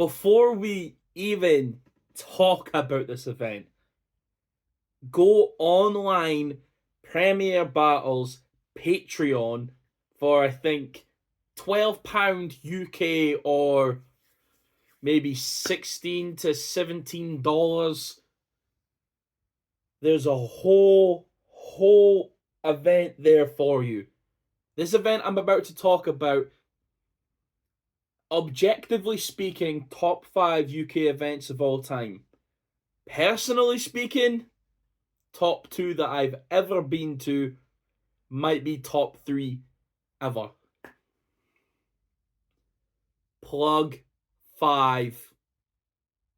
before we even talk about this event, go online, Premier Battles, Patreon, for I think £12 UK or maybe $16 to $17. There's a whole event there for you. This event I'm about to talk about, objectively speaking, top 5 UK events of all time. Personally speaking, top 2 that I've ever been to, might be top 3 ever. Plug 5.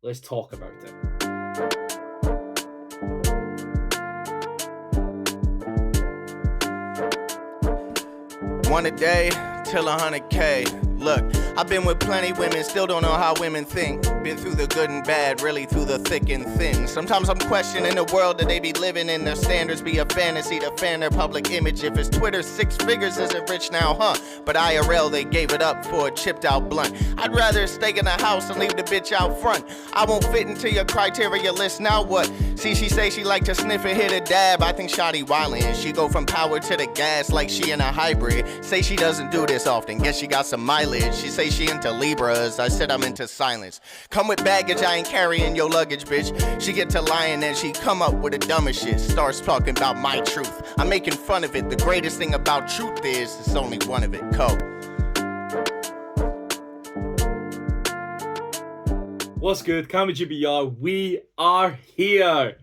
Let's talk about it. One a day till 100K. Look, I've been with plenty women, still don't know how women think. Been through the good and bad, really through the thick and thin. Sometimes I'm questioning the world that they be living in. Their standards be a fantasy to fan their public image. If it's Twitter, 6 figures isn't rich now, huh? But IRL, they gave it up for a chipped out blunt. I'd rather stay in the house and leave the bitch out front. I won't fit into your criteria list, now what? See, she say she like to sniff and hit a dab. I think Shotty wildin'. She go from power to the gas like she in a hybrid. Say she doesn't do this often, guess she got some mileage. She say she into Libras, I said I'm into silence. Come with baggage, I ain't carrying your luggage, bitch. She get to lying and she come up with the dumbest shit. Starts talking about my truth, I'm making fun of it. The greatest thing about truth is, it's only one of it, Co. What's good, Cammygbr? We are here.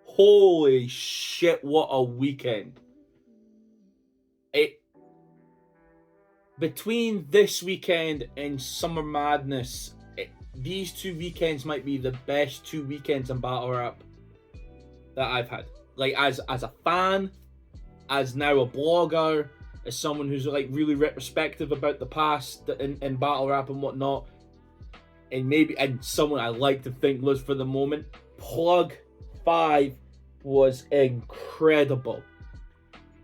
Holy shit, what a weekend. Between this weekend and Summer Madness, these 2 weekends might be the best 2 weekends in battle rap that I've had. Like, as a fan, as now a blogger, as someone who's like really retrospective about the past in battle rap and whatnot, and someone I like to think lives for the moment. Plug 5 was incredible.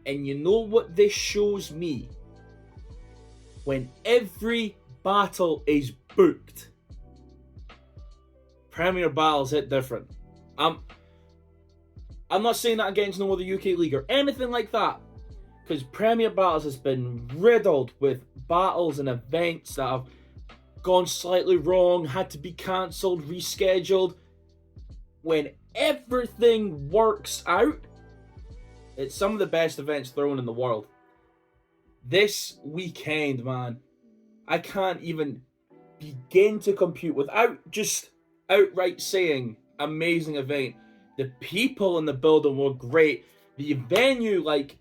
And you know what this shows me? When every battle is booked, Premier Battles hit different. I'm not saying that against no other UK league or anything like that, because Premier Battles has been riddled with battles and events that have gone slightly wrong, had to be cancelled, rescheduled. When everything works out, it's some of the best events thrown in the world. This weekend, man, I can't even begin to compute without just outright saying amazing event. The people in the building were great. The venue, like,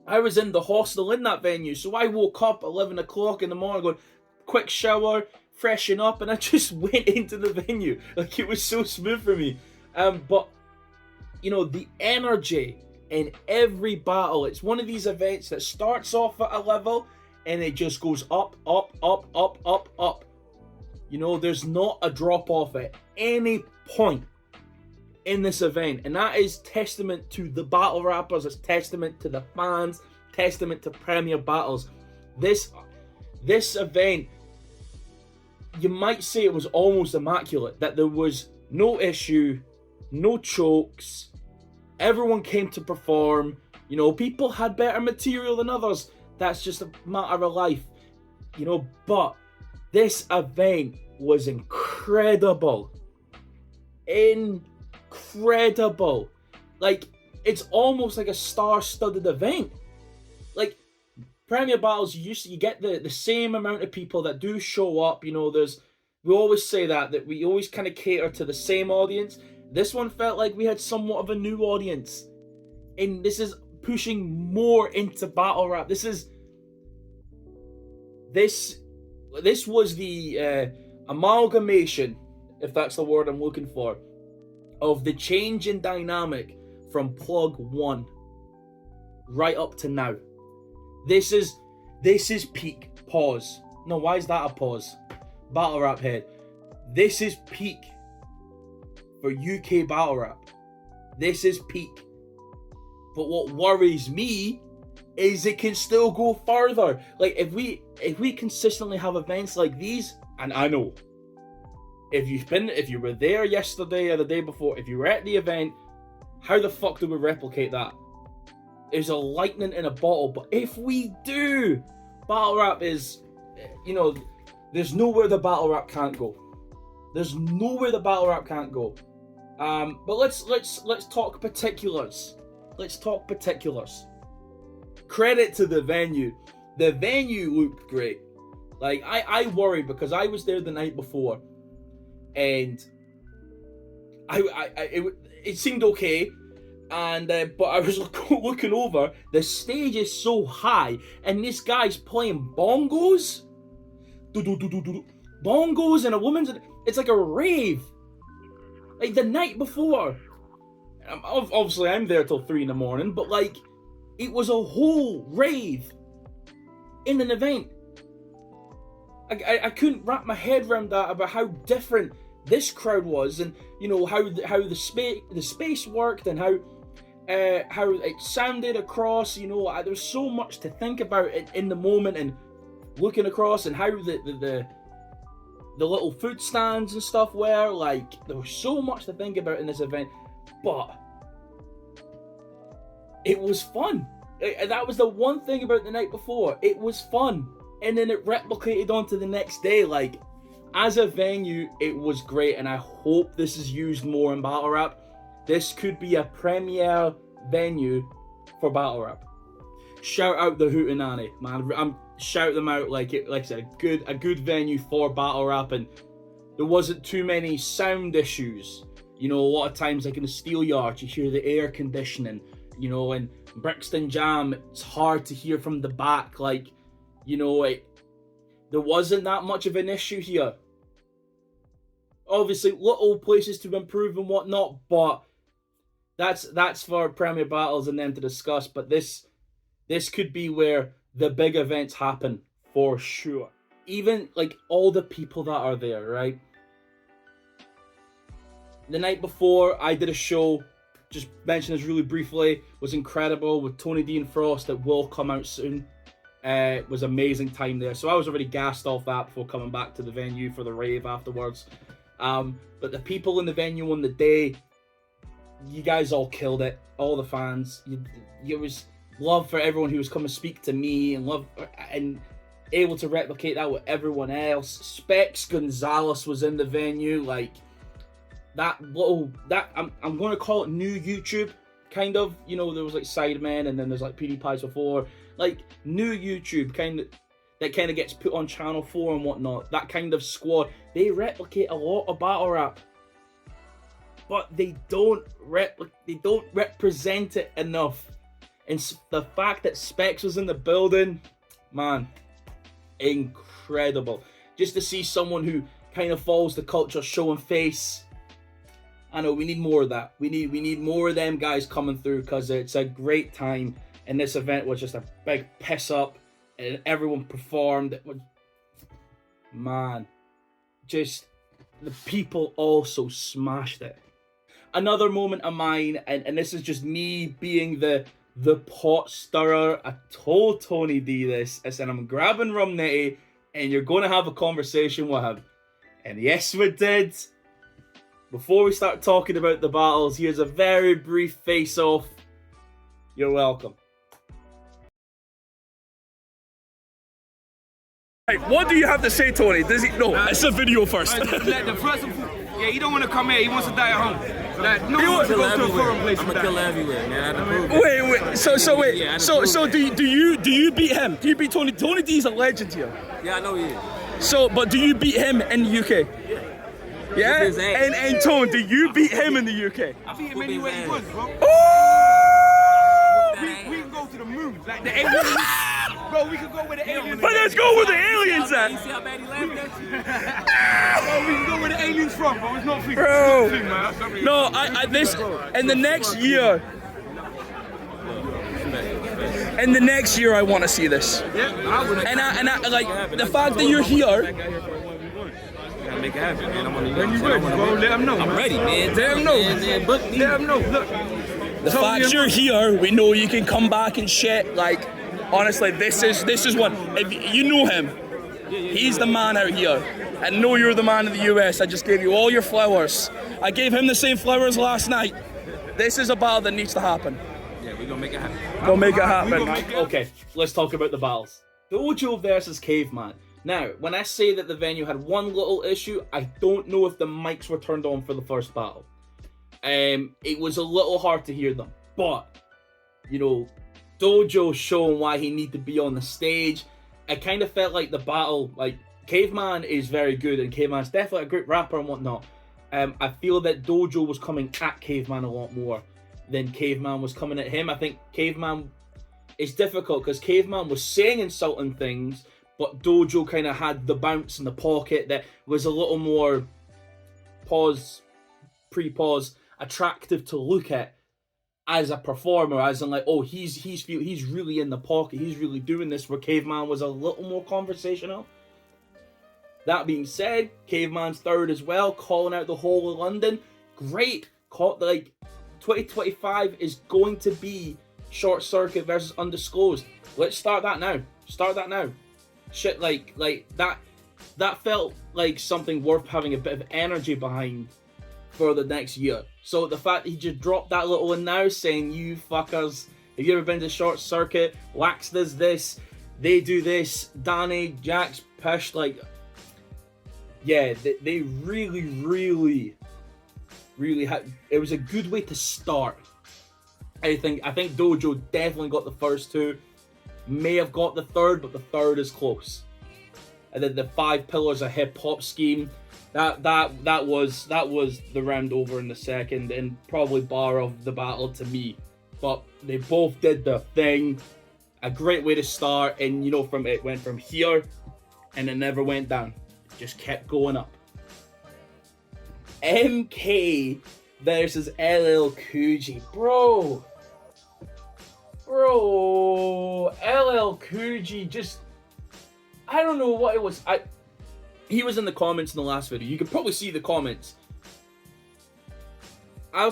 I was in the hostel in that venue, so I woke up at 11 o'clock in the morning going, quick shower, freshen up, and I just went into the venue. Like, it was so smooth for me. But, you know, the energy in every battle, it's one of these events that starts off at a level and it just goes up, up, up, up, up, up. You know, there's not a drop off at any point in this event, and that is testament to the battle rappers, it's testament to the fans, testament to Premier Battles. This event, you might say it was almost immaculate, that there was no issue, no chokes, everyone came to perform. You know, people had better material than others, that's just a matter of life, you know, but this event was incredible. Incredible. Like, it's almost like a star-studded event. Like, Premier Battles, you get the same amount of people that do show up. You know, we always say that we always kind of cater to the same audience. This one felt like we had somewhat of a new audience, and this is pushing more into battle rap. This was the amalgamation, if that's the word I'm looking for, of the change in dynamic from Plug 1 right up to now. This is peak. Pause. No, why is that a pause? Battle rap head. This is peak for UK battle rap. This is peak. But what worries me is it can still go further. Like, if we consistently have events like these, And I know, if you were there yesterday or the day before, if you were at the event, how the fuck do we replicate that? There's a lightning in a bottle, but if we do, battle rap is, you know, there's nowhere the battle rap can't go. There's nowhere the battle rap can't go. But let's talk particulars. Let's talk particulars. Credit to the venue. The venue looked great. Like, I worried because I was there the night before, and it seemed okay, and but I was looking over. The stage is so high, and this guy's playing bongos, bongos, and a woman's. It's like a rave. Like the night before. Obviously, I'm there till 3 in the morning, but like, it was a whole rave in an event. I couldn't wrap my head around that, about how different this crowd was, and you know how the space worked, and how it sounded across. You know, there was so much to think about in the moment, and looking across, and how the little food stands and stuff were. Like, there was so much to think about in this event, but it was fun. That was the one thing about the night before. It was fun. And then it replicated onto the next day. Like, as a venue, it was great, and I hope this is used more in battle rap. This could be a premier venue for battle rap. Shout out the HOOTENANNY, man. Shout them out. Like I said, a good venue for battle rap, and there wasn't too many sound issues. You know, a lot of times, like in the steel yard, you hear the air conditioning. You know, and Brixton Jam, it's hard to hear from the back. Like, you know, there wasn't that much of an issue here. Obviously, little places to improve and whatnot, but that's for Premier Battles and them to discuss. But this could be where the big events happen for sure. Even like all the people that are there, right? The night before, I did a show. Just mention this really briefly. Was incredible with Tony D and Frost. That will come out soon. It was amazing time there. So I was already gassed off that before coming back to the venue for the rave afterwards. But the people in the venue on the day, you guys all killed it. All the fans. It was love for everyone who was coming to speak to me, and love and able to replicate that with everyone else. Specs Gonzalez was in the venue. Like that I'm going to call it new YouTube. Kind of, you know, there was like Sidemen, and then there's like PewDiePie's before. Like new YouTube that kind of gets put on Channel 4 and whatnot. That kind of squad, they replicate a lot of battle rap, but they don't represent it enough. And the fact that Specs was in the building, man, incredible. Just to see someone who kind of follows the culture showing face. I know we need more of that. We need more of them guys coming through, because it's a great time. And this event was just a big piss up, and everyone performed. It was, man, just the people also smashed it. Another moment of mine, and this is just me being the pot stirrer. I told Tony D this. I said, I'm grabbing Rum Nitty, and you're going to have a conversation with him. And yes, we did. Before we start talking about the battles, here's a very brief face-off. You're welcome. Right, what do you have to say, Tony? Does he? No, it's a video first. Yeah, he don't want to come here. He wants to die at home. Like, no one wants to go to a foreign place. I'm gonna kill everywhere, man. Wait. So do you beat him? Do you beat Tony? Tony D is a legend here. Yeah, I know he is. So, but do you beat him in the UK? Yeah. And Tone, do you beat him in the UK? I beat him anywhere he was, bro. Oh! We can go to the moon, like the aliens. Bro, we can go where the aliens. But let's go where the aliens at. You see how bad he laughed at you? Bro, we can go where the aliens from, bro. It's not free. Bro. It's not free, man. No, this in the next year. In the next year, I want to see this. Yeah, And I like the fact that you're here. Make it happen, man. I'm on the when you ready, bro, let them know. I'm ready, man. Let them know. Man, book me. Let them know. Look. The fact you're here, we know you can come back and shit. Like, honestly, this is one. If you know him, He's the man out here. And know you're the man in the US. I just gave you all your flowers. I gave him the same flowers last night. This is a battle that needs to happen. Yeah, we're gonna make it happen. Go make it happen. Okay, let's talk about the battles. Dojo versus Caveman. Now, when I say that the venue had one little issue, I don't know if the mics were turned on for the first battle. It was a little hard to hear them, but you know, Dojo showing why he needed to be on the stage. I kind of felt like the battle, like Caveman is very good, and Caveman's definitely a great rapper and whatnot. I feel that Dojo was coming at Caveman a lot more than Caveman was coming at him. I think Caveman is difficult because Caveman was saying insulting things, but Dojo kind of had the bounce in the pocket that was a little more pre-pause, attractive to look at as a performer, as in like, oh, he's really in the pocket, he's really doing this, where Caveman was a little more conversational. That being said, Caveman's third as well, calling out the whole of London. Great. Like, 2025 is going to be Short Circuit versus Undisclosed. Let's start that now. Start that now. Shit, like that felt like something worth having a bit of energy behind for the next year. So the fact that he just dropped that little one now saying, you fuckers, have you ever been to Short Circuit? Wax does this, they do this, Danny, Jax, Pish, like, yeah, they really had, it was a good way to start. I think Dojo definitely got the first two, may have got the third, but the third is close. And then the 5 pillars of hip hop scheme, that was the round over in the second, and probably bar of the battle to me. But they both did their thing. A great way to start, and you know, it went from here, and it never went down. It just kept going up. MK versus LL Coogee, bro, LL Coogee just, I don't know what it was. He was in the comments in the last video. You can probably see the comments. I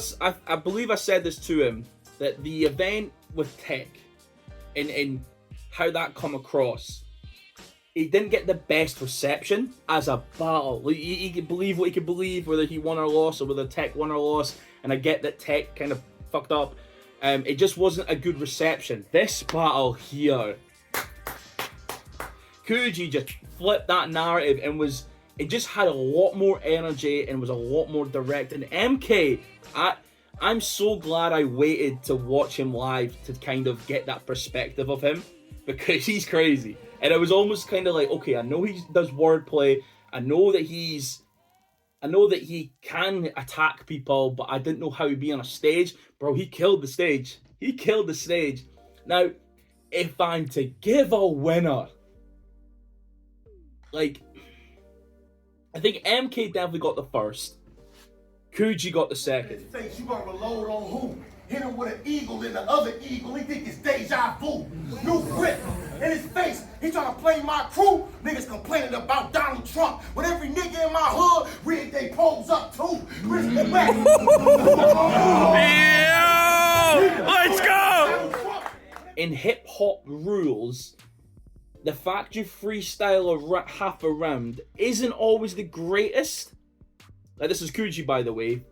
believe I said this to him, that the event with Tech and how that come across, he didn't get the best reception as a battle. He could believe what he could believe, whether he won or lost, or whether Tech won or lost. And I get that Tech kind of fucked up. It just wasn't a good reception. This battle here, Coogee just flipped that narrative and it just had a lot more energy and was a lot more direct. And MK, I'm so glad I waited to watch him live to kind of get that perspective of him, because he's crazy. And it was almost kind of like, okay, I know he does wordplay, I know that he can attack people, but I didn't know how he'd be on a stage. Bro, he killed the stage. He killed the stage. Now, if I'm to give a winner, like, I think MK definitely got the first. Coogee got the second. Face, you gonna reload on who? Hit him with an eagle and the other eagle. He think it's deja vu. New grip in his face. He trying to play my crew. Niggas complaining about Donald Trump. When every nigga in my hood rig they pose up too. Risk it back. Yeah! Let's go! In hip hop rules, the fact you freestyle half a round isn't always the greatest. Like, this is Coogee, by the way.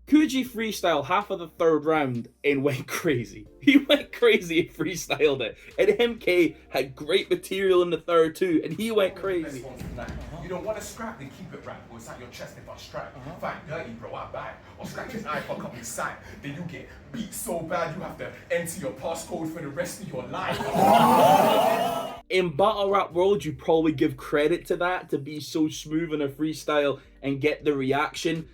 Coogee freestyled half of the third round and went crazy. He went crazy and freestyled it. And MK had great material in the third too, and he went crazy. You don't want to scrap, then keep it right. Or it's not your chest if I strike. Fight dirty, bro, I buy it. Or scratch his eye, fuck up his sight. Then you get beat so bad you have to enter your passcode for the rest of your life. In battle rap world, you probably give credit to that, to be so smooth in a freestyle and get the reaction.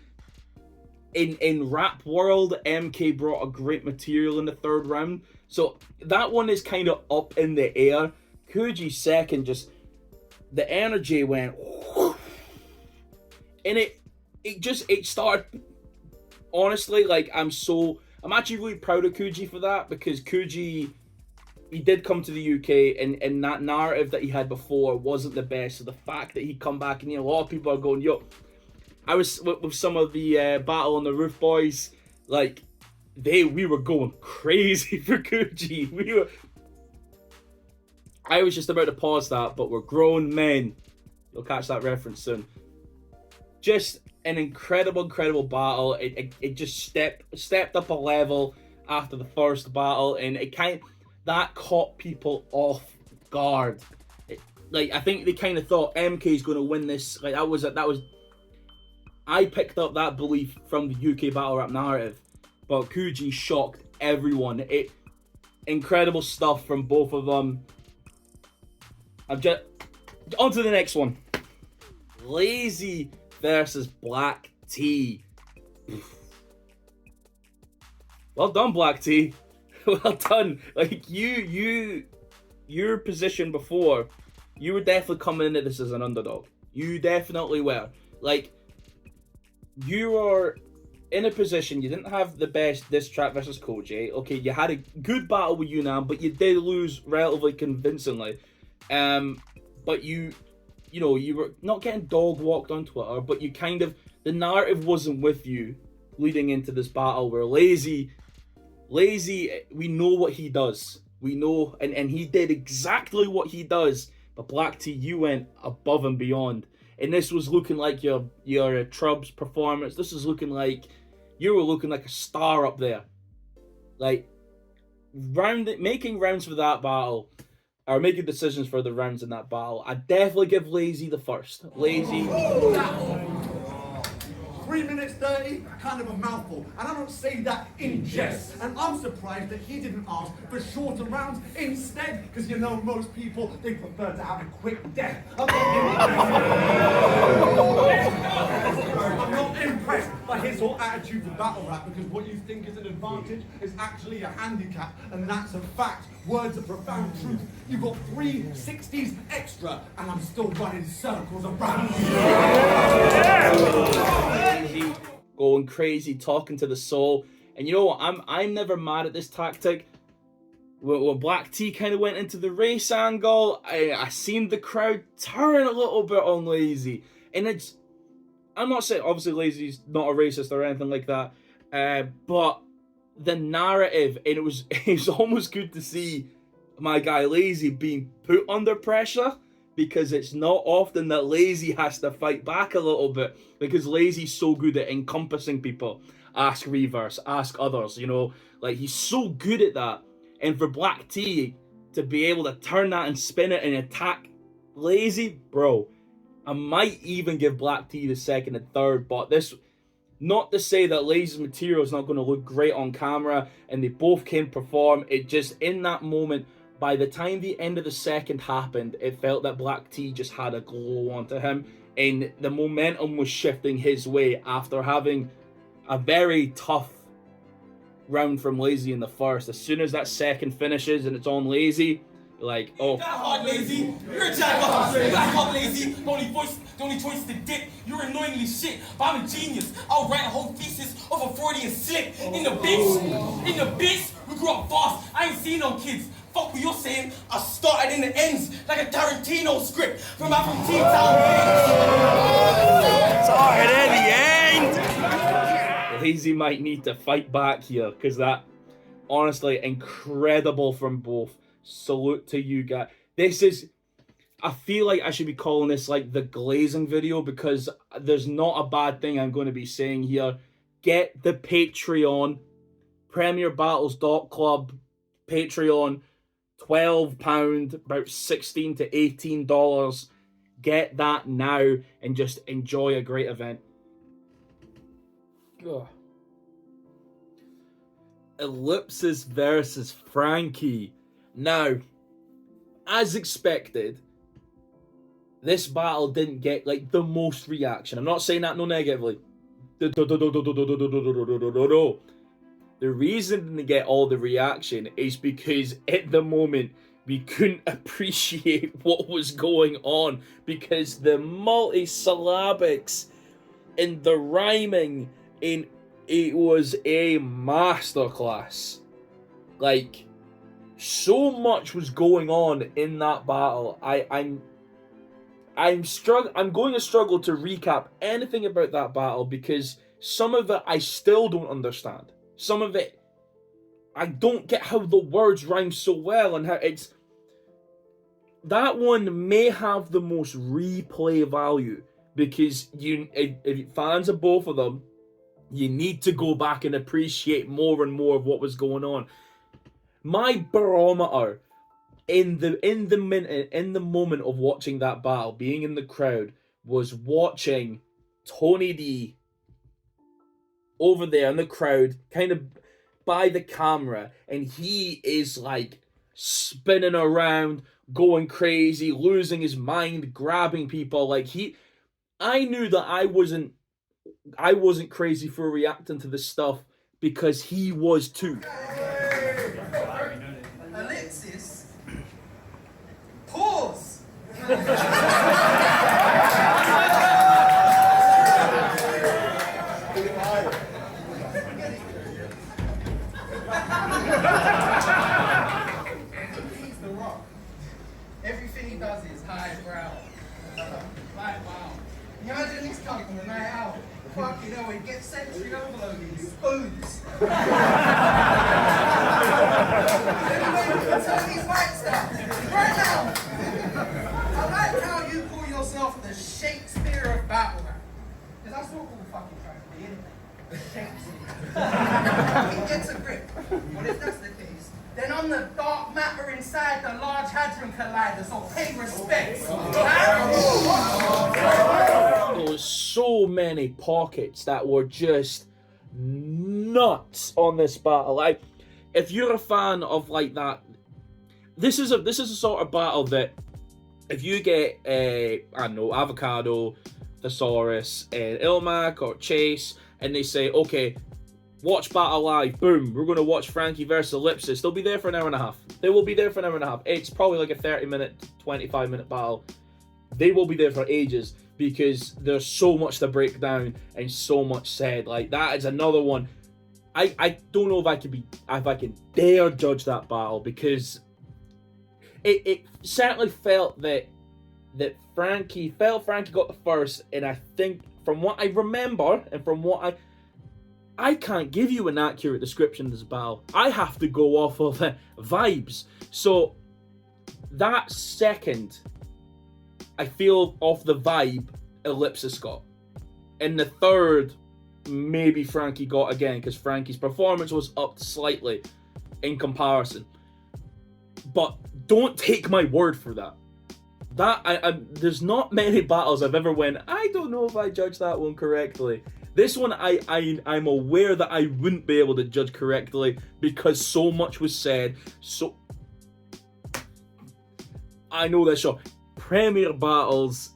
In rap world, MK brought a great material in the third round, so that one is kind of up in the air. Coogee's second, just the energy went, and it started. Honestly, like, I'm actually really proud of Coogee for that, because Coogee, he did come to the UK, and that narrative that he had before wasn't the best. So the fact that he come back, and a lot of people are going, yo. I was with some of the Battle on the Roof boys, like, we were going crazy for Coogee. I was just about to pause that, but we're grown men. You'll catch that reference soon. Just an incredible battle. It just stepped up a level after the first battle, and that caught people off guard. I think they kind of thought MK's going to win this. Like that was. I picked up that belief from the UK battle rap narrative, but COOGI shocked everyone. Incredible stuff from both of them. On to the next one. Lazy versus Black T. Well done, Black T. Well done. Like your position before, you were definitely coming into this as an underdog. You definitely were. Like, you were in a position, you didn't have the best diss track versus COJAY. Okay, you had a good battle with YUNUS, but you did lose relatively convincingly. But you were not getting dog walked on Twitter, but you kind of, the narrative wasn't with you leading into this battle where Lazy, we know what he does. We know, and he did exactly what he does. But Black T, you went above and beyond. And this was looking like your Trubs performance. This is looking like you were looking like a star up there. Like, making rounds for that battle, or making decisions for the rounds in that battle, I definitely give Lazy the first. Lazy. 3 minutes 30, kind of a mouthful. And I don't say that in jest. And I'm surprised that he didn't ask for shorter rounds instead, because you know most people, they prefer to have a quick death. I'm not impressed by his whole attitude to battle rap, because what you think is an advantage is actually a handicap, and that's a fact. Words of profound truth. You've got 3 60s extra, and I'm still running circles around you. Going crazy, talking to the soul. And you know what? I'm never mad at this tactic. When Black T kind of went into the race angle, I seen the crowd turn a little bit on Lazy. And I'm not saying, obviously Lazy's not a racist or anything like that, but the narrative, and it was almost good to see my guy Lazy being put under pressure, because it's not often that Lazy has to fight back a little bit, because Lazy's so good at encompassing people. Ask Reverse, ask others, you know, like he's so good at that. And for Black T to be able to turn that and spin it and attack Lazy, bro, I might even give Black T the second and third, but this, not to say that Lazy's material is not going to look great on camera, and they both can perform. It just, in that moment, by the time the end of the second happened, it felt that Black T just had a glow onto him, and the momentum was shifting his way after having a very tough round from Lazy in the first. As soon as that second finishes and it's on Lazy, like, oh. You got hard, Lazy. You're a jackass. You got hard, Lazy. The only choice is to dip. You're annoyingly shit, but I'm a genius. I'll write a whole thesis of a Freudian slip. In the bitch, we grew up fast. I ain't seen no kids. Fuck what you're saying. I started in the ends like a Tarantino script from out from T-Town. Started in the end. Lazy might need to fight back here, because that, honestly, incredible from both. Salute to you guys. This is, I feel like I should be calling this like the glazing video, because there's not a bad thing I'm going to be saying here. Get the Patreon, premierbattles.club Patreon, £12, about $16 to $18. Get that now and just enjoy a great event. Ugh. ILLIPSIS versus FRANKIE. Now, as expected, this battle didn't get like the most reaction. I'm not saying that no negatively. The reason it didn't get all the reaction is because at the moment we couldn't appreciate what was going on, because the multi-syllabics and the rhyming, and it was a masterclass. Like, so much was going on in that battle. I'm going to struggle to recap anything about that battle, because some of it I still don't understand. Some of it, I don't get how the words rhyme so well, and how that one may have the most replay value because if fans of both of them, you need to go back and appreciate more and more of what was going on. My barometer in the moment of watching that battle, being in the crowd, was watching Tony D over there in the crowd, kind of by the camera, and he is like spinning around, going crazy, losing his mind, grabbing people. Like I knew that I wasn't crazy for reacting to this stuff because he was too. Alexis, pause. He's the Rock. Everything he does is highbrow. Like, wow. Imagine this cunt on the night out. Fucking hell, he gets sensory overloaded, spoons. Turn these lights down. Right now. I like how you call yourself the Shakespeare of battle rap. Because that's what we're fucking trying to be, isn't it? Shakespeare. He gets a grip. Well, if that's the case, then I'm the dark matter inside the Large Hadron Collider, so pay respect. There was so many pockets that were just nuts on this battle. Like, if you're a fan of like that, this is a sort of battle that if you get I don't know, Avocado, Thesaurus, and Ilmac or Chase, and they say, okay, watch battle live, boom, we're going to watch Frankie versus Ellipsis. They'll be there for an hour and a half. They will be there for an hour and a half. It's probably like a 30-minute, 25-minute battle. They will be there for ages because there's so much to break down and so much said. Like, that is another one. I don't know if I can dare judge that battle because it certainly felt that Frankie got the first, and I think from what I remember and from what I can't give you an accurate description of this battle. I have to go off of vibes. So that second, I feel off the vibe Ellipsis got. And the third, maybe Frankie got again, because Frankie's performance was upped slightly in comparison. But don't take my word for that. There's not many battles I've ever went, I don't know if I judged that one correctly. This one, I'm aware that I wouldn't be able to judge correctly because so much was said. So I know this show. Premier battles,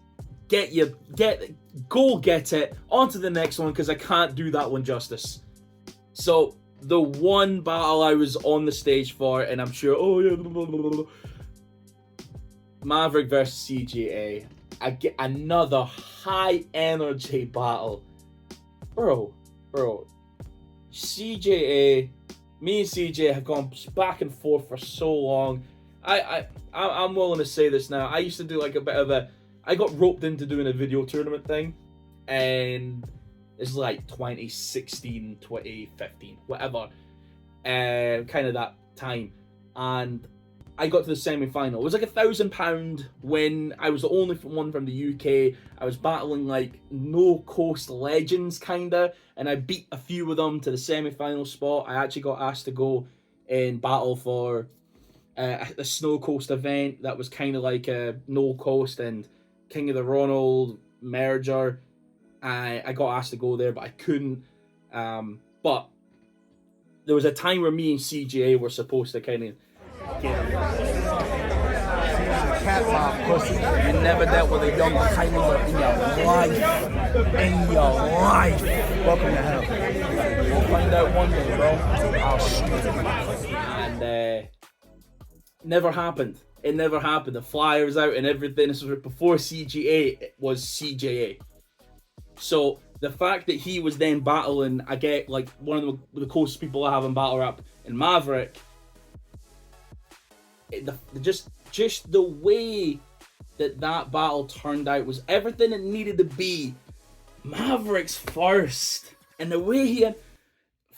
go get it. On to the next one because I can't do that one justice. So the one battle I was on the stage for, and I'm sure, Maverick versus CJA. I get another high energy battle. Bro, CJA, me and CJ have gone back and forth for so long. I'm willing to say this now. I used to do like a bit of I got roped into doing a video tournament thing, and it's like 2016, 2015, whatever, kind of that time, and I got to the semi-final. It was like £1,000 win. I was the only one from the UK. I was battling like no coast legends kinda, and I beat a few of them to the semi-final spot. I actually got asked to go and battle for the Snow Coast event that was kind of like a No Coast and King of the Ronald merger. I got asked to go there, but I couldn't. But there was a time where me and CGA were supposed to kind of You never dealt with a young Cammygbr in your life. In your life. Welcome to hell. We'll find out one day, bro. I'll shoot you. And never happened. It never happened. The flyer was out and everything. This was before CGA was CJA. So the fact that he was then battling, I get like one of the closest people I have in battle rap in Maverick. Just the way that battle turned out was everything it needed to be. Maverick's first, and the way he had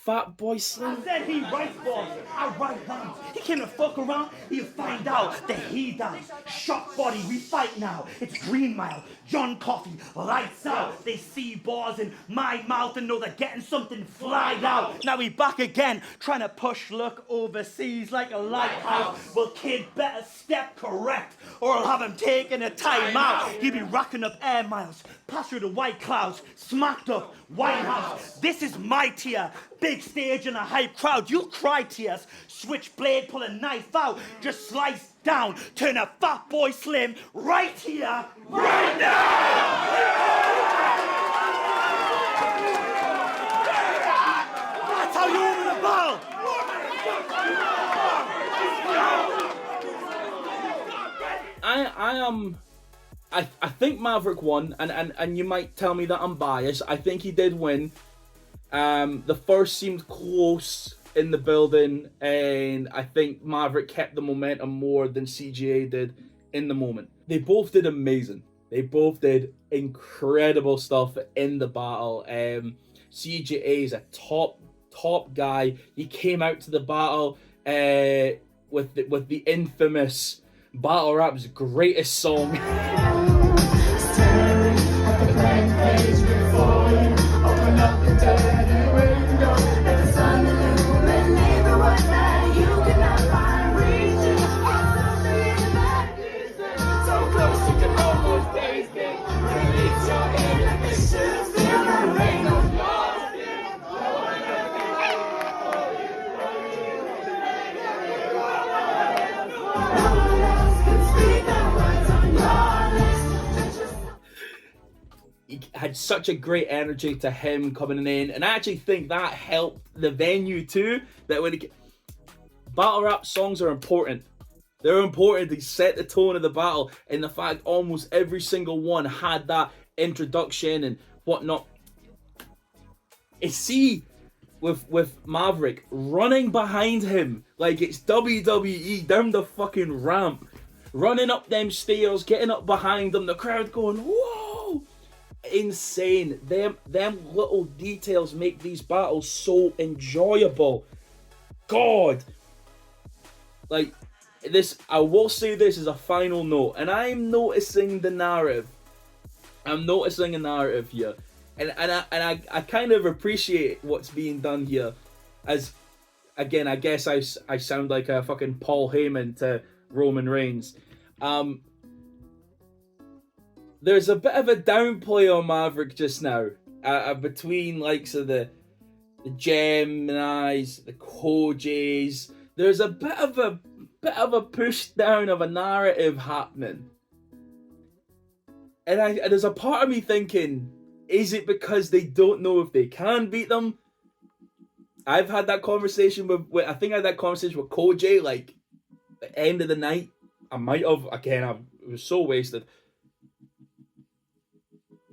Fat Boy Slim. I said he writes balls, I write rhymes. He came to fuck around, he'll find out that he dies. Shot body, we fight now. It's Green Mile, John Coffey, lights out. They see balls in my mouth and know they're getting something fly out. Now we back again, trying to push luck overseas like a lighthouse. Well, kid, better step correct, or I'll have him taking a time out. He'll be racking up air miles, pass through the white clouds, smacked up White House. This is my tier. Big stage and a hype crowd, you'll cry tears. Switchblade, pull a knife out, just slice down, turn a Fat Boy Slim right here, right now! That's how you open the ball! I think Maverick won, and you might tell me that I'm biased. I think he did win. The first seemed close in the building, and I think Maverick kept the momentum more than CGA did in the moment. They both did amazing. They both did incredible stuff in the battle. CGA is a top guy. He came out to the battle with the infamous battle rap's greatest song. He had such a great energy to him coming in, and I actually think that helped the venue too. That when battle rap songs are important. They're important. They set the tone of the battle, and the fact almost every single one had that introduction and whatnot. See, with Maverick running behind him like it's WWE down the fucking ramp, running up them stairs, getting up behind them, the crowd going, whoa! Insane. Them little details make these battles so enjoyable. God. Like, this, I will say this as a final note, and I'm noticing the narrative. I'm noticing a narrative here. And I kind of appreciate what's being done here. As, again, I guess I sound like a fucking Paul Heyman to Roman Reigns. There's a bit of a downplay on Maverick just now. Between likes of the Geminis, the COJAYs. There's a bit of a push down of a narrative happening. And there's a part of me thinking, is it because they don't know if they can beat them? I've had that conversation with I think I had that conversation with COJAY, like, at the end of the night. I might have, again, it was so wasted.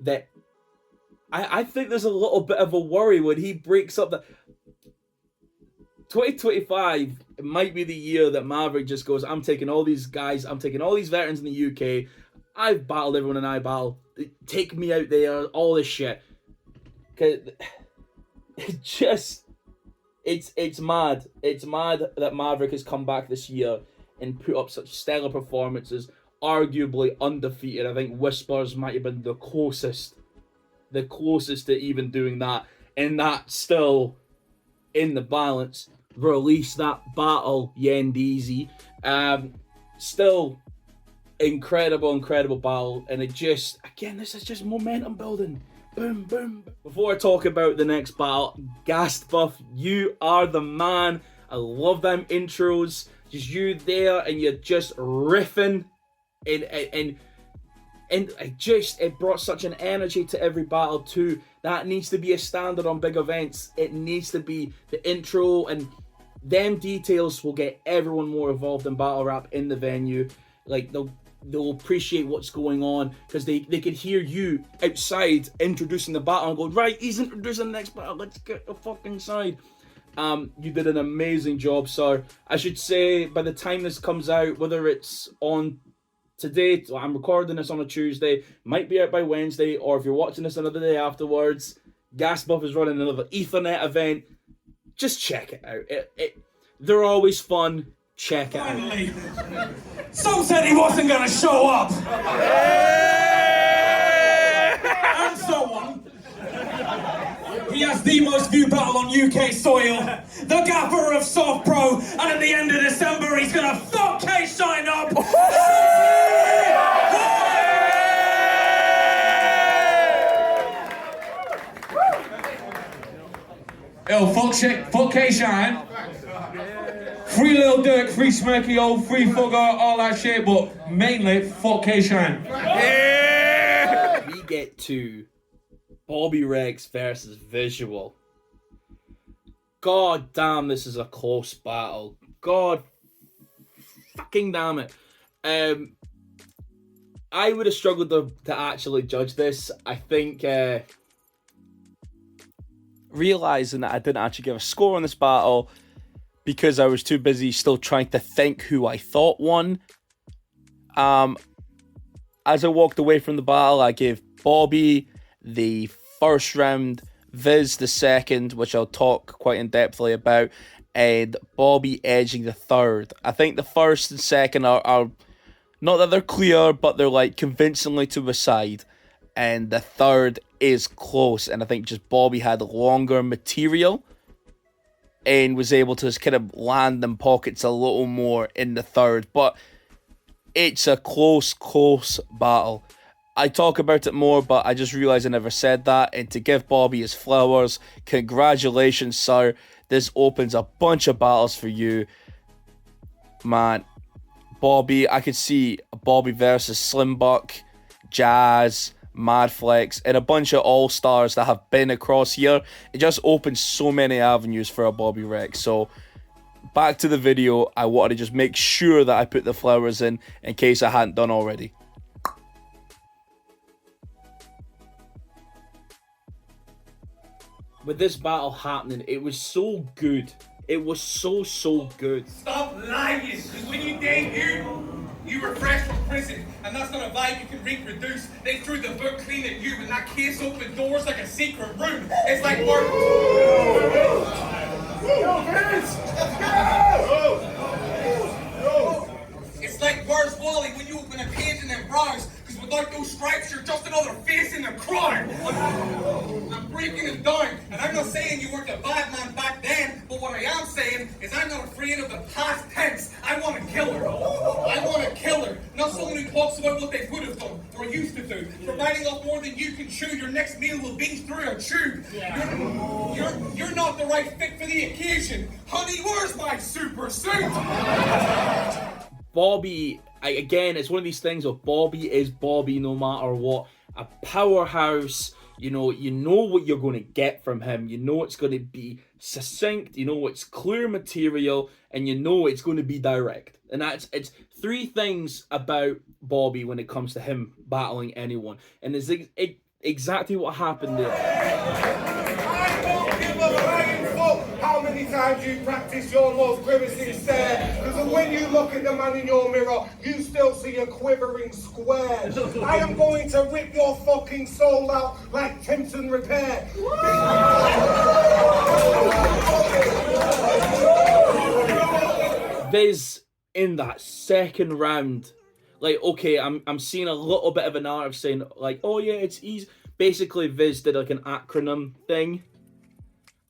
That I think there's a little bit of a worry when he breaks up the 2025. It might be the year that Maverick just goes, I'm taking all these guys, I'm taking all these veterans in the UK. I've battled everyone in I battle. Take me out there, all this shit. Cause it's mad. It's mad that Maverick has come back this year and put up such stellar performances. Arguably undefeated. I think Whispers might have been the closest to even doing that, and that still in the balance. Release that battle, Yendeezy. Still incredible battle, and it just, again, this is just momentum building. Boom, boom. Before I talk about the next battle, GHAST Buff, you are the man. I love them intros. Just you there, and you're just riffing. And it brought such an energy to every battle too. That needs to be a standard on big events. It needs to be the intro, and them details will get everyone more involved in battle rap in the venue. Like, they'll appreciate what's going on, because they could hear you outside introducing the battle and go, right, he's introducing the next battle, let's get the fuck inside. You did an amazing job, sir. I should say, by the time this comes out, whether it's on today, I'm recording this on a Tuesday, might be out by Wednesday, or if you're watching this another day afterwards, GHAST Buff is running another Ethernet event. just check it out. They're always fun. Check it out. Finally, some said he wasn't gonna show up. And so on. He has the most viewed battle on UK soil, the gaffer of Soft Pro, and at the end of December he's gonna fuck K-Shine up. Yo, fuck K-Shine. Free Lil Durk, free Smirky O, free Fugger, all that shit, but mainly fuck K-Shine. We get to Bobby Rex versus Visual. God damn, this is a close battle. God fucking damn it. I would have struggled to actually judge this. I think realizing that I didn't actually give a score on this battle because I was too busy still trying to think who I thought won. As I walked away from the battle, I gave Bobby the first round, Viz the second, which I'll talk quite in depthly about, and Bobby edging the third. I think the first and second are not that they're clear, but they're like convincingly to a side, and the third is close, and I think just Bobby had longer material and was able to just kind of land in pockets a little more in the third, but it's a close battle. I talk about it more, but I just realised I never said that. And to give Bobby his flowers, congratulations, sir. This opens a bunch of battles for you. Man, Bobby, I could see Bobby versus SLIMBUCK, Jazz, Madflex, and a bunch of all-stars that have been across here. It just opens so many avenues for a Bobby Rex. So, back to the video. I wanted to just make sure that I put the flowers in case I hadn't done already. With this battle happening, it was so good. It was so good. Stop lying, because when you debut, you were fresh from prison, and that's not a vibe you can reproduce. They threw the book clean at you, and that case opened doors like a secret room. It's like work. It's like Where's Wally when you open a page in them bras, because without those stripes, you're just another face in the crowd. I'm breaking it down, and I'm not saying you weren't a bad man back then, but what I am saying is I'm not afraid of the past tense. I want a killer. I want a killer, not someone who talks about what they would have done or used to do. For biting off more than you can chew, your next meal will be through a tube. You're not the right fit for the occasion. Honey, where's my super suit? Bobby, again, it's one of these things of Bobby is Bobby no matter what. A powerhouse. You know what you're going to get from him. You know it's going to be succinct. You know it's clear material, and you know it's going to be direct. And it's three things about Bobby when it comes to him battling anyone, and it's exactly what happened there. I don't give a flying fuck how many times you practice your most grimacing stare, because when you look at the man in your mirror, you still see a quivering square. I am going to rip your fucking soul out like Timpson Repair. Viz in that second round, like, okay, I'm seeing a little bit of a narrative saying like, oh yeah, it's easy. Basically, Viz did like an acronym thing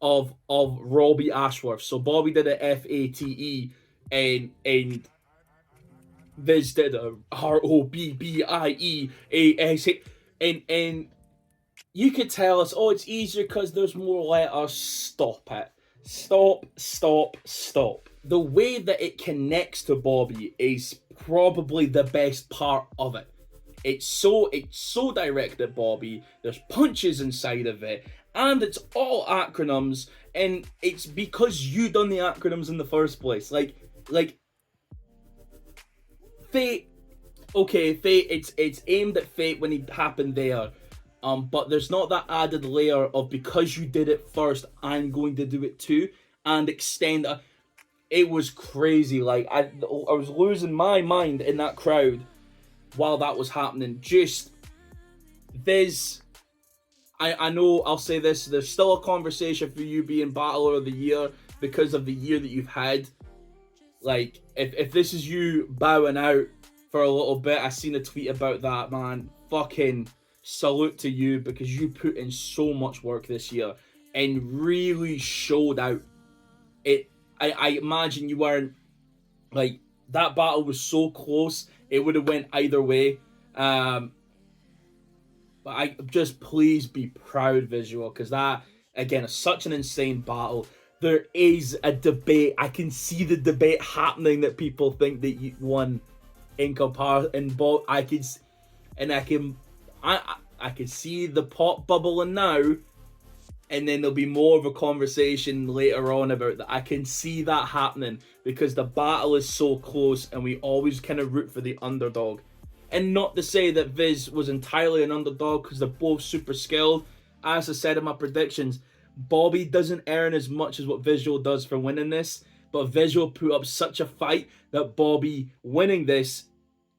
of Robbie Ashworth. So Bobby did a FATE, and Viz did a ROBBIEAS, and you could tell us, oh, it's easier because there's more letters. Stop it. Stop. The way that it connects to Bobby is probably the best part of it. It's so direct at Bobby. There's punches inside of it, and it's all acronyms, and it's because you done the acronyms in the first place. Like Fate. Okay, Fate. It's aimed at Fate when it happened there. But there's not that added layer of because you did it first, I'm going to do it too, and extend. It was crazy. Like I was losing my mind in that crowd while that was happening. Just Viz, I know I'll say this, there's still a conversation for you being Battler of the Year because of the year that you've had. Like, if this is you bowing out for a little bit, I seen a tweet about that, man. Fucking salute to you, because you put in so much work this year and really showed out. I imagine you weren't, like, that battle was so close, it would have went either way. But I just, please be proud, Visual, because that, again, is such an insane battle. There is a debate. I can see the debate happening that people think that you won in comparison. But I can see the pot bubbling now, and then there'll be more of a conversation later on about that. I can see that happening because the battle is so close, and we always kind of root for the underdog. And not to say that Viz was entirely an underdog, because they're both super skilled. As I said in my predictions, Bobby doesn't earn as much as what Visual does for winning this, but Visual put up such a fight that Bobby winning this,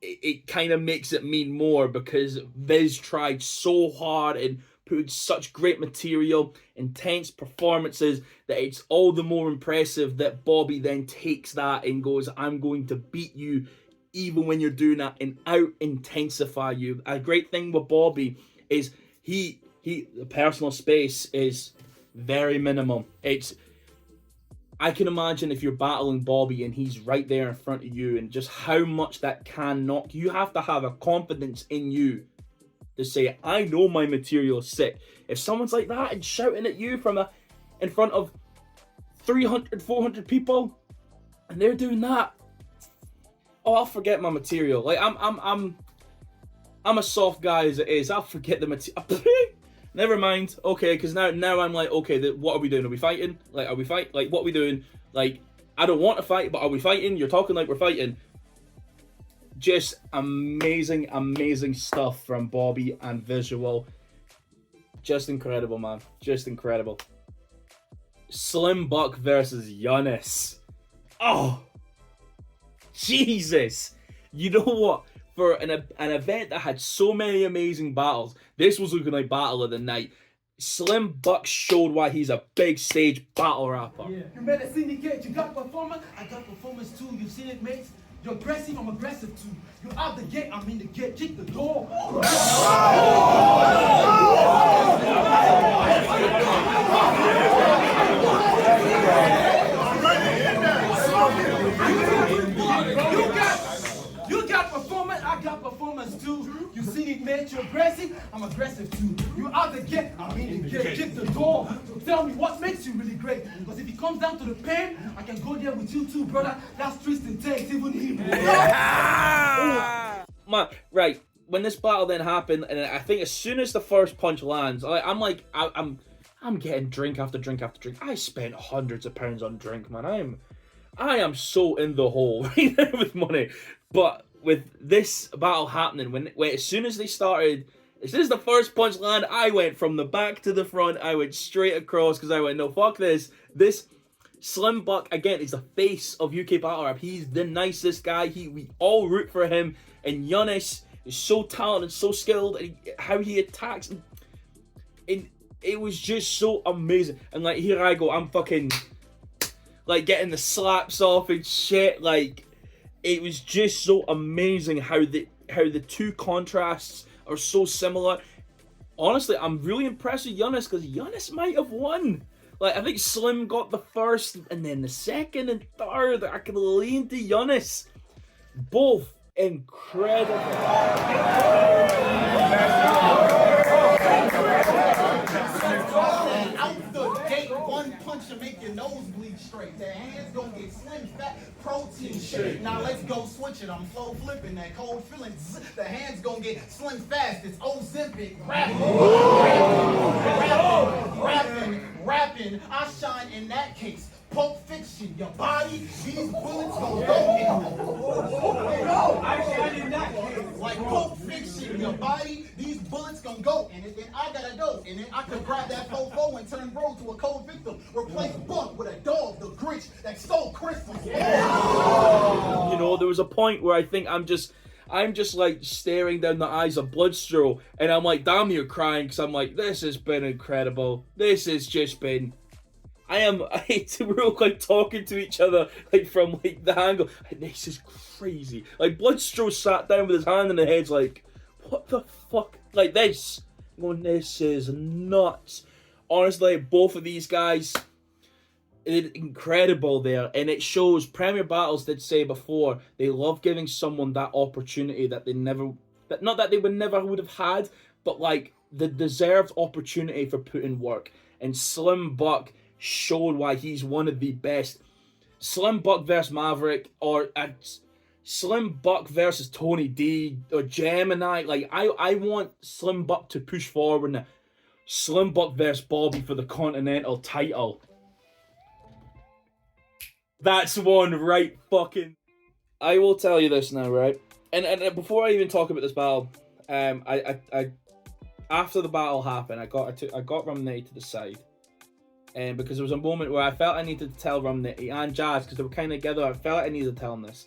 it kind of makes it mean more, because Viz tried so hard and put such great material, intense performances, that it's all the more impressive that Bobby then takes that and goes, I'm going to beat you even when you're doing that, and out-intensify you. A great thing with Bobby is the personal space is very minimum. I can imagine if you're battling Bobby and he's right there in front of you, and just how much that can knock. You have to have a confidence in you to say, I know my material is sick. If someone's like that and shouting at you in front of 300, 400 people, and they're doing that, oh, I'll forget my material. Like, I'm a soft guy as it is. I'll forget the material. Never mind. Okay, because now I'm like, okay, what are we doing? Are we fighting? Like, are we fight? Like, what are we doing? Like, I don't want to fight, but are we fighting? You're talking like we're fighting. Just amazing, amazing stuff from Bobby and Visual. Just incredible, man. Just incredible. SLIMBUCK versus YUNUS. Oh, Jesus. You know what? For an event that had so many amazing battles, this was looking like battle of the night. SLIMBUCK showed why he's a big stage battle rapper. Yeah. You better syndicate. You got performance. I got performance too. You've seen it, mates. You're aggressive. I'm aggressive too. You're out the gate. I'm in the gate. Kick the door. You got performance, I got performance too. You seen it, mate, you're aggressive, I'm aggressive too. You out the gate, I'm in the gate, kick the door. So tell me what makes you really great. Because if it comes down to the pain, I can go there with you too, brother. That's twist and takes, even him. Man, right, when this battle then happened, and I think as soon as the first punch lands, I'm getting drink after drink after drink. I spent hundreds of pounds on drink, man. I am so in the hole right now with money. But with this battle happening, when as soon as they started, as soon as the first punch landed, I went from the back to the front. I went straight across, because I went, no, fuck this. This SLIMBUCK, again, is the face of UK battle rap. He's the nicest guy. We all root for him. And YUNUS is so talented, so skilled, and how he attacks. And it was just so amazing. And like, here I go, I'm fucking like getting the slaps off and shit. Like, it was just so amazing how the two contrasts are so similar. Honestly, I'm really impressed with YUNUS, because YUNUS might have won. Like, I think Slim got the first, and then the second and third. I can lean to YUNUS. Both incredible. Out the gate, one punch to make your nose bleed straight. The hands gonna get slim fat protein shake. Now let's go switch it. I'm flow flipping that cold feeling. The hands gonna get slim fast. It's Ozempic. Rapping. I shine in that case. Pulp Fiction, your body, these bullets gonna go in. I shine in that case. Like Pulp Fiction, your body, these bullets gonna go in it. Then I gotta go. And then I could grab that fofo and turn bro to a cold victim. Replace Buck with a dog, the Grinch that stole Christmas. You know, there was a point where I think I'm just like staring down the eyes of Bloodstraw, and I'm like damn near crying because I'm like, this has been incredible. This has just been. We're all like talking to each other like from like the angle. And this is crazy. Like Bloodstraw sat down with his hand in the head, like, what the fuck? Like this. I'm going, this is nuts. Honestly, both of these guys. Incredible there, and it shows. Premier Battles did say before they love giving someone that opportunity that they never, not that they would never would have had, but like the deserved opportunity for putting work. And SLIMBUCK showed why he's one of the best. SLIMBUCK versus Maverick, or SLIMBUCK versus Tony D or Gemini. Like I want SLIMBUCK to push forward now. SLIMBUCK versus Bobby for the Continental title. That's one right fucking. I will tell you this now, right? And before I even talk about this battle, I after the battle happened, I got Rum Nitty to the side, and because there was a moment where I felt I needed to tell Rum Nitty and Jazz, because they were kind of together. I felt I needed to tell them this,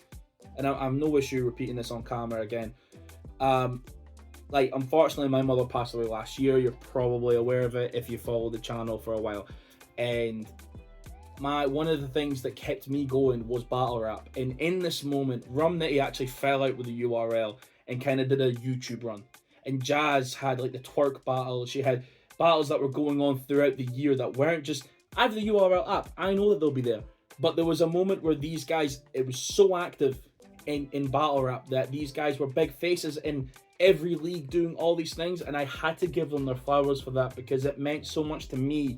and I'm no issue repeating this on camera again. Like unfortunately, my mother passed away last year. You're probably aware of it if you follow the channel for a while, and. One of the things that kept me going was battle rap, and in this moment, Rum Nitty actually fell out with the URL and kind of did a YouTube run. And Jazz had like the twerk battle. She had battles that were going on throughout the year that weren't just, I have the URL app, I know that they'll be there. But there was a moment where these guys, it was so active in battle rap that these guys were big faces in every league doing all these things, and I had to give them their flowers for that because it meant so much to me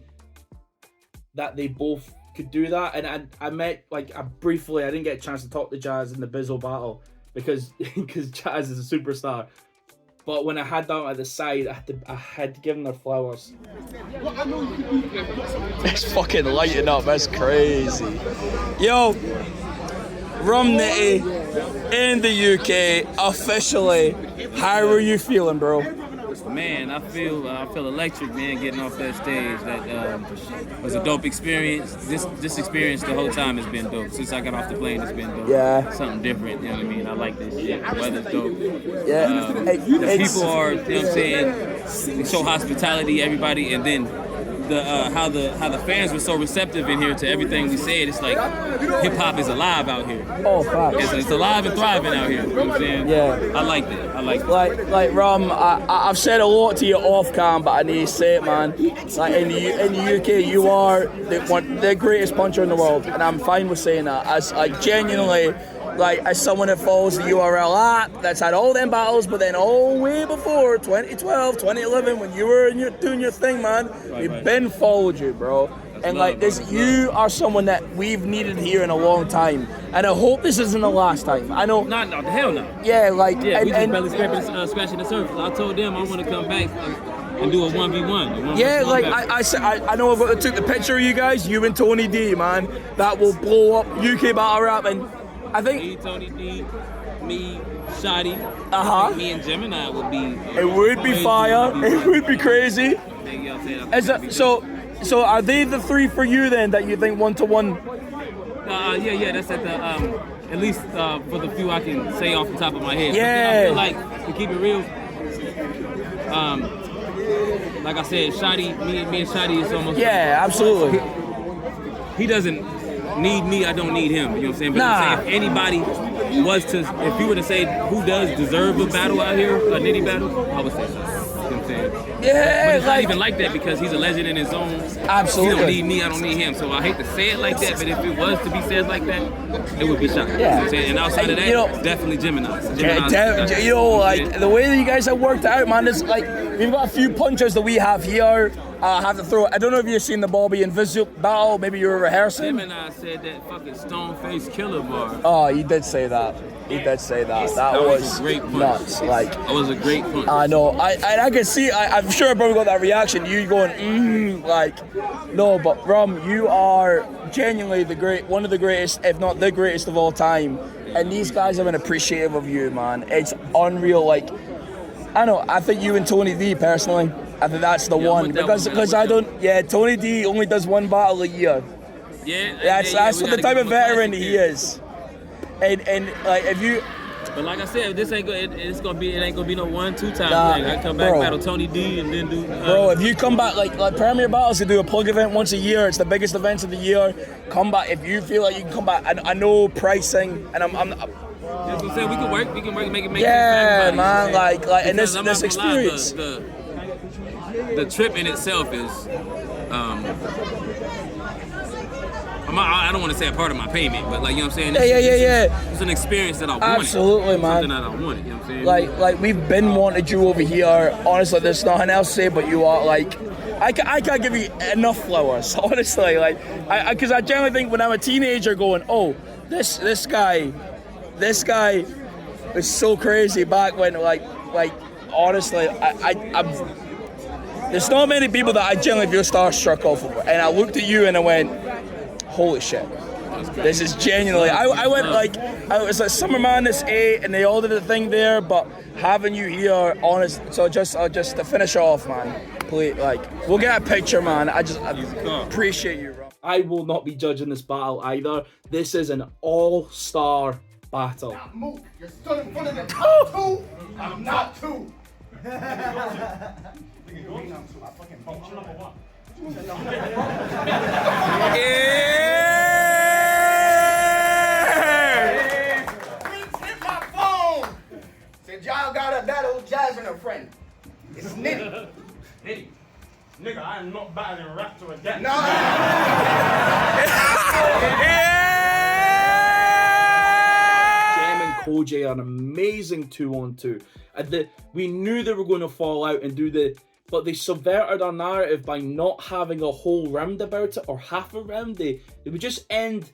that they both could do that. And I met, like, I didn't get a chance to talk to Jazz in the VIZUAL battle because Jazz is a superstar. But when I had them at the side, I had to give them their flowers. It's fucking lighting up, that's crazy. Yo, Rum Nitty in the UK officially. How are you feeling, bro? Man, I feel electric, man, getting off that stage. That was a dope experience. This experience the whole time has been dope. Since I got off the plane, it's been dope. Yeah. Something different, you know what I mean? I like this shit. The weather's dope. Yeah. The people are, you know what I'm saying, they show hospitality, everybody, and then how the fans were so receptive in here to everything we said. It's like hip hop is alive out here. Oh, fuck. It's alive and thriving out here. You know what I'm saying? Yeah. I like that. I like that. Like Rum, I've said a lot to you off cam, but I need to say it, man. Like in the UK, you are the greatest puncher in the world, and I'm fine with saying that. As I genuinely. Like, as someone that follows the URL app, that's had all them battles, but then all way before 2012, 2011, when you were doing your thing, man, we've been followed you, bro. And like this, you are someone that we've needed here in a long time, and I hope this isn't the last time. I know. No, the hell no. Yeah, like. Yeah, we just barely scratching the surface. I told them I want to come back and do a 1v1. Yeah, like I know I took the picture of you guys, you and Tony D, man. That will blow up UK battle rap, and I think. Me, Tony D, me, Shotty. Me and Gemini would be. It would be fire. It would be crazy. So are they the three for you then that you think 1-to-1? Yeah, that's at the at least for the few I can say off the top of my head. Yeah. I feel like to keep it real, like I said, Shotty, me and Shotty is almost. Yeah, absolutely. He doesn't need me, I don't need him. You know what I'm saying? But I'm saying if anybody was to, if you were to say who does deserve a battle out here, a Nitty battle, I would say so. You know what I'm saying? Yeah, but it's not even like that because he's a legend in his own. Absolutely. He don't need me, I don't need him. So I hate to say it like that, but if it was to be said like that, it would be Shotty. Yeah. You know what I'm saying? And outside of that, definitely Gemini. You know, like the way that you guys have worked out, man, is like we've got a few punches that we have here. I have to throw. I don't know if you've seen the Bobby and VIZUAL battle. Maybe you were rehearsing. Gemini said that fucking stone face killer bar. Oh, he did say that. He did say that. That was a great punch. Nuts. Like that was a great punch. I know. I can see. I'm sure I probably got that reaction. You going, like, no, but Rum, you are genuinely one of the greatest, if not the greatest of all time. And these guys have been appreciative of you, man. It's unreal. Like, I know. I think you and Tony D personally. I think that's the one because I don't. Yeah, Tony D only does one battle a year. Yeah, that's what the type of veteran he is. And like if you, But like I said, this ain't it ain't gonna be no 1-2 time Nah, thing. I come back, bro. battle Tony D, and then do. Bro, if you come back like Premier Battles, they do a plug event once a year. It's the biggest event of the year. Come back if you feel like you can come back. I know pricing, and I'm That's what I'm saying. We can work, make it. yeah, man. Like, and Because this I'm not this gonna lie, experience. the trip in itself is. I don't want to say a part of my payment, but like, you know what I'm saying? Yeah. It's an experience that I wanted. Absolutely, man. Something that I wanted, you know what I'm saying? Like we've been wanted you over here. Honestly, there's nothing else to say, but you are like, I can't give you enough flowers. Honestly, like, because I generally think when I'm a teenager, going, oh, this guy was so crazy back when, like honestly, I'm. There's not many people that I generally feel starstruck off of, and I looked at you and I went, holy shit. This is genuinely. I went like, I was like Summer Madness 8 and they all did the thing there, but having you here, honest. So just to finish off, man, please, like, we'll get a picture, man. I appreciate you, bro. I will not be judging this battle either. This is an all-star battle. Now move. You're stood in front of the top two. I'm not two. Hit my phone. Said y'all got a battle Jazz and a friend. It's Nitty. Nitty. Nigga, I am not battling rap to a death. No. Jam and COJAY are an amazing 2-on-2. We knew they were going to fall out and do but they subverted our narrative by not having a whole round about it or half a round. They would just end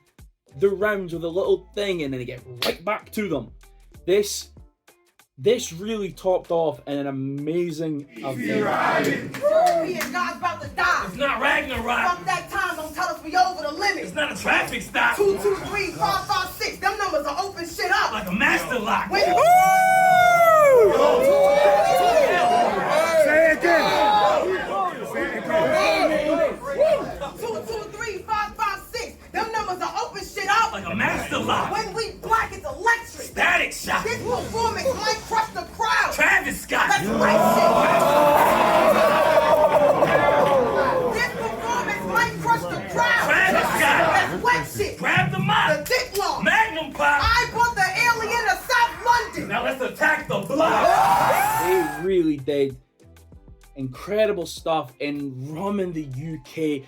the rounds with a little thing and then they get right back to them. This really topped off in an amazing event. We and God's about to die. It's not Ragnarok. Fuck that time, don't tell us we over the limit. It's not a traffic stop. 2, 2, 3, 5, 5, 6. Them numbers are open shit up. Like a master lock. Wait. Say it again. 2, 2, 3, 5, 5, 6. Them numbers are open shit up. Like a master lock. When we black, it's electric. Static shock. This performance might crush the crowd. Travis Scott. That's right shit. This performance might crush the crowd. Travis Scott. That's wet shit. Grab the The mic. dick law. Magnum pop. I brought the alien to South London. Now let's attack the block. They really did incredible stuff in Rum in the UK.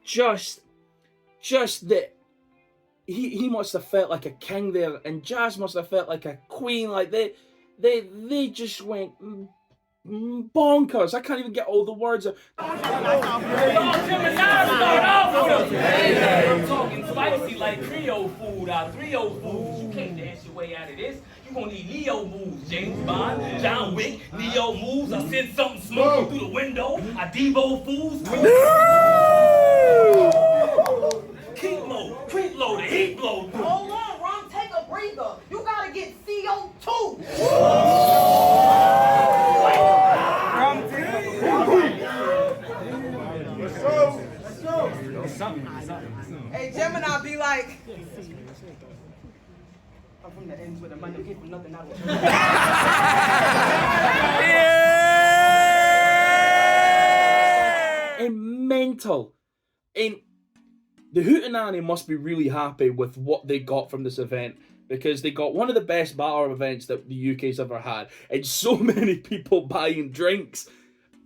Just that he must have felt like a king there, and Jazz must have felt like a queen. Like they just went bonkers. I can't even get all the words out. I'm talking spicy like Creole food out. Creole food. You can't dance your way out of this. You gonna need Neo moves, James Bond, John Wick, Neo moves. I send something smoking through the window. I Devo fools. Keep low, creep low, the heat blow. Hold on, Ron, take a breather. You gotta get CO2. Hey, Gemini be like, I'm from the ends where the man don't get for nothing out of it. And mental. And the HOOTENANNY must be really happy with what they got from this event, because they got one of the best battle events that the UK's ever had, and so many people buying drinks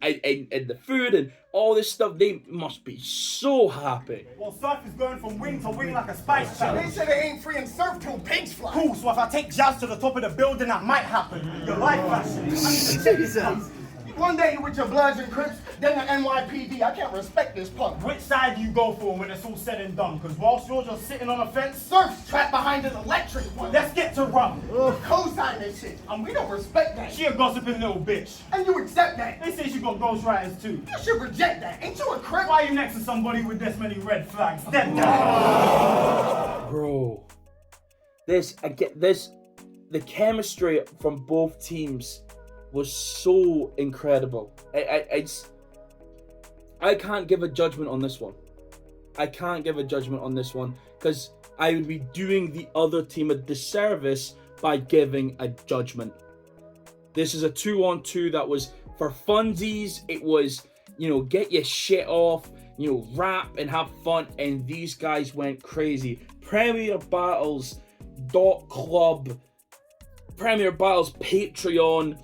and the food and all this stuff. They must be so happy. Well, surf is going from wing to wing like a spice challenge. They said they ain't free and surf till pigs fly. Cool, so if I take Jazz to the top of the building, that might happen. Your life fashion. Jesus. One day you with your Bloods and Crips, then the NYPD. I can't respect this punk. Which side do you go for when it's all said and done? Because whilst you're just sitting on a fence, Surf's trapped behind an electric one. let's get to Rum. Co-sign this shit, and we don't respect that. She a gossiping little bitch. And you accept that. They say she got ghostwriters too. You should reject that. Ain't you a crip? Why are you next to somebody with this many red flags? Step down. Bro, the chemistry from both teams was so incredible. I can't give a judgment on this one. I can't give a judgment on this one because I would be doing the other team a disservice by giving a judgment. This is a 2-on-2 that was for funsies. It was, you know, get your shit off, you know, rap and have fun, and these guys went crazy. Premier Battles .club, Premier Battles Patreon,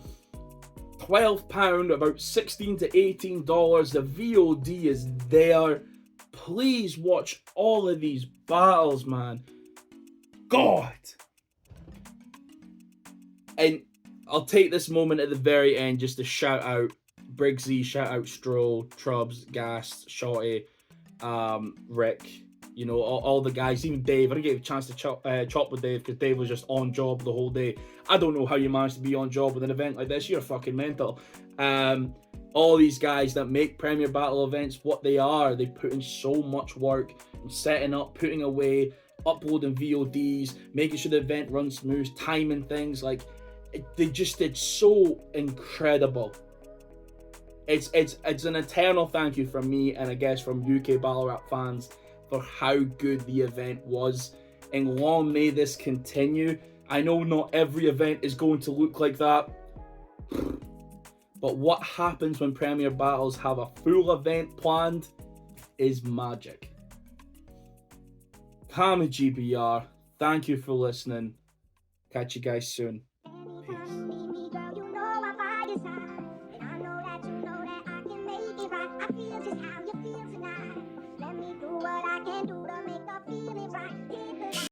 £12, about $16 to $18. The VOD is there. Please watch all of these battles, man. God. And I'll take this moment at the very end just to shout out Briggsy, shout out Stroll, Trubs, Ghast, Shotty, Rick, you know, all the guys, even Dave. I didn't get a chance to chop with Dave because Dave was just on job the whole day. I don't know how you manage to be on job with an event like this. You're fucking mental. All these guys that make Premier Battle events what they are, they put in so much work in setting up, putting away, uploading VODs, making sure the event runs smooth, timing things. Like, they just did so incredible. It's an eternal thank you from me, and I guess from UK battle rap fans, for how good the event was, and long may this continue. I know not every event is going to look like that, but what happens when Premier Battles have a full event planned is magic. Cammygbr, thank you for listening. Catch you guys soon. I feel just how you feel tonight.